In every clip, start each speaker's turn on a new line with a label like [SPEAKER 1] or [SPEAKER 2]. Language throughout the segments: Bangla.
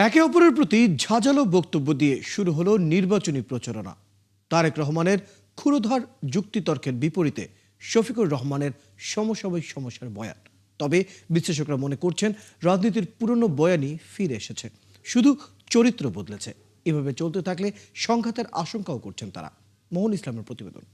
[SPEAKER 1] একে অপরের প্রতি ঝাঁঝালো বক্তব্য দিয়ে শুরু হলো নির্বাচনী প্রচারণা। তারেক রহমানের ক্ষুরধার যুক্তিতর্কের বিপরীতে শফিকুর রহমানের সমসাময়িক সমস্যার বয়ান। তবে বিশ্লেষকরা মনে করছেন রাজনীতির পুরনো বয়ানই ফিরে এসেছে, শুধু চরিত্র বদলেছে। এভাবে চলতে থাকলে সংঘাতের আশঙ্কাও করছেন তারা। মোহন ইসলামের প্রতিবেদন।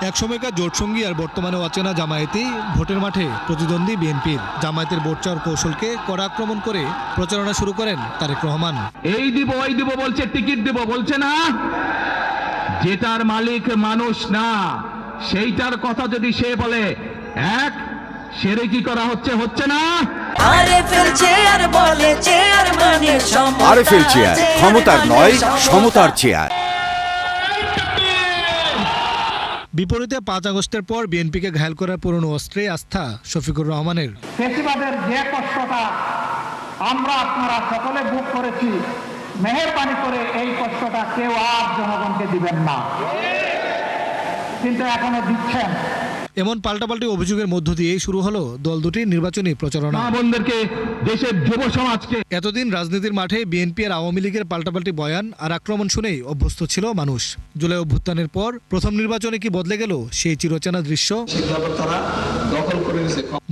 [SPEAKER 2] একসময়কার জোটসঙ্গী আর বর্তমানে অচেনা জামায়াতি ভোটের মাঠে প্রতিদ্বন্দ্বী বিএনপির। জামায়াতের ভোট চাওয়ার কৌশলকে কড়া আক্রমণ করে প্রচারণা শুরু করেন তারেক রহমান।
[SPEAKER 3] এই দিব ওই দিব বলছে, টিকিট দিব বলছে না, যেটার মালিক মানুষ না সেইটার কথা যদি সে বলে এক সেরে কি করা হচ্ছে, হচ্ছে না।
[SPEAKER 4] আরএফএল চেয়ার বলে চেয়ার মানে
[SPEAKER 5] আরএফএল চেয়ার ক্ষমতার নয় সমতার চেয়ার।
[SPEAKER 2] বিপরীতে 5 আগস্টের পর বিএনপিকে ঘায়েল করার পুরনো অস্ত্রে আস্থা শফিকুর রহমানের।
[SPEAKER 6] ফেসিবাদের যে কষ্টটা আমরা আপনারা সকলে ভোগ করেছি, মেহেরবানি করে এই কষ্টটা কেউ আর জনগণকে দিবেন না, কিন্তু এখনো দিচ্ছেন।
[SPEAKER 2] এমন পাল্টাপাল্টি অভিযোগের মধ্য দিয়েই শুরু হলো দল দুটির নির্বাচনী প্রচারণা।
[SPEAKER 3] বোনদেরকে, দেশের যুব সমাজকে।
[SPEAKER 2] এতদিন রাজনীতির মাঠে বিএনপি আর আওয়ামী লীগের পাল্টাপাল্টি বয়ান আর আক্রমণ শুনেই অভ্যস্ত ছিল মানুষ। জুলাই অভ্যুত্থানের পর প্রথম নির্বাচনে কি বদলে গেল সেই চিরচেনা দৃশ্য?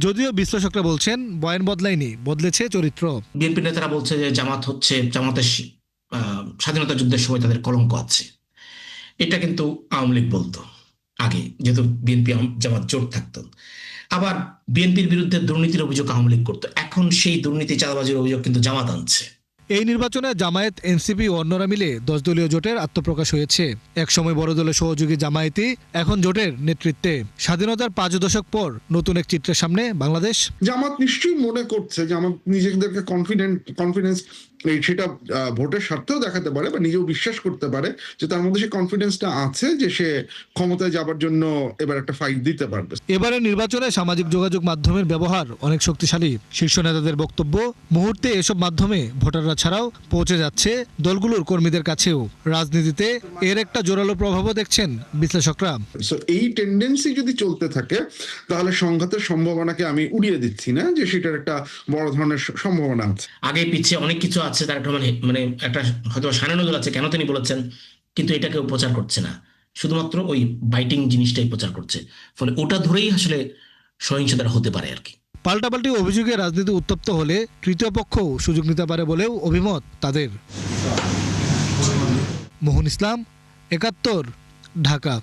[SPEAKER 2] যদিও বিশ্লেষকরা বলছেন বয়ান বদলায়নি, বদলেছে চরিত্র।
[SPEAKER 7] বিএনপি নেতারা বলছে যে জামাতের স্বাধীনতা যুদ্ধের সময় তাদের কলঙ্ক আছে। এটা কিন্তু আওয়ামী লীগ বলতো আগে, যেহেতু বিএনপি জামাত জোট থাকতো। আবার বিএনপির বিরুদ্ধে দুর্নীতির অভিযোগ আওয়ামী লীগ করতো, এখন সেই দুর্নীতি চাঁদাবাজির অভিযোগ কিন্তু জামাত আনছে।
[SPEAKER 2] এই নির্বাচনে জামায়াত, এনসিপি ও অন্যরা মিলে 10 দলীয় জোটের আত্মপ্রকাশ হয়েছে। একসময় বড় দলের সহযোগী জামায়াতি এখন জোটের নেতৃত্বে। স্বাধীনতার 5 দশক পর নতুন এক চিত্রের সামনে বাংলাদেশ।
[SPEAKER 8] জামাত নিশ্চয়ই মনে করছে যে আমার নিজেদেরকে কনফিডেন্স সেটা ভোটের স্বার্থেও দেখাতে পারে বা নিজেও বিশ্বাস করতে পারে যে তার মধ্যে সেই কনফিডেন্সটা আছে যে সে ক্ষমতায় যাবার জন্য এবার একটা ফাইট দিতে পারবে।
[SPEAKER 2] এবারে নির্বাচনে সামাজিক যোগাযোগ মাধ্যমের ব্যবহার অনেক শক্তিশালী। শীর্ষ নেতাদের বক্তব্য মুহূর্তে এসব মাধ্যমে ভোটাররা ছাড়াও পৌঁছে যাচ্ছে দলগুলোর কর্মীদের কাছেও। রাজনীতিতে এর একটা জোরালো প্রভাবও দেখছেন বিশ্লেষকরা।
[SPEAKER 8] এই টেন্ডেন্সি যদি চলতে থাকে তাহলে সংঘাতের সম্ভাবনাকে আমি উড়িয়ে দিচ্ছি না, যে সেটার একটা বড় ধরনের সম্ভাবনা আছে। আগে
[SPEAKER 7] পিছিয়ে অনেক কিছু আছে, তার একটা মানে একটা হয়তো সানানজল আছে কেন তিনি বলেছেন, কিন্তু এটা কেউ প্রচার করছে না, শুধুমাত্র ওই বাইটিং জিনিসটাই প্রচার করছে। ফলে ওটা ধরেই আসলে সহিংসতা হতে পারে আর কি।
[SPEAKER 2] পাল্টাপাল্টি অভিযোগে রাজনীতি উত্তপ্ত হলে তৃতীয় পক্ষ সুযোগ নিতে পারে বলেও অভিমত তাদের। মোহন ইসলাম, 71, ঢাকা।